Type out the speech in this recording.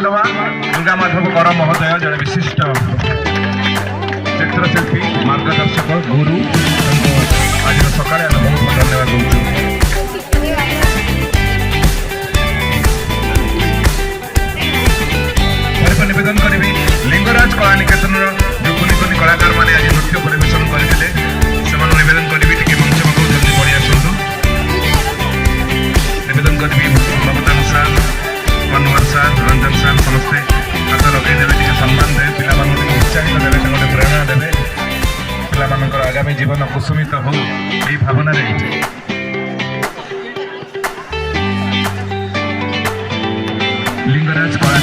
दवा दुर्गा माधव कर महोदय जड़े विशिष्ट चित्रशिल्पी मार्गदर्शक गुरु आज सका बहुत बहुत धन्यवाद दूँ। निवेदन करी लिंगराज कला निकेतन जो कुनि कुनि कलाकार मैंने आज नृत्य परिवेशन करते निवेदन करी मंच पाखु जल्दी पड़े आसतु। निवेदन करी ममता सार मनोहर सार रंजन सार समस्ते हाथ लगे टे सम्मान दे पिला उत्साहित देवे गोटे प्रेरणा देवे पिला आगामी जीवन कुसुमित हो यही भावना लिंगराज कला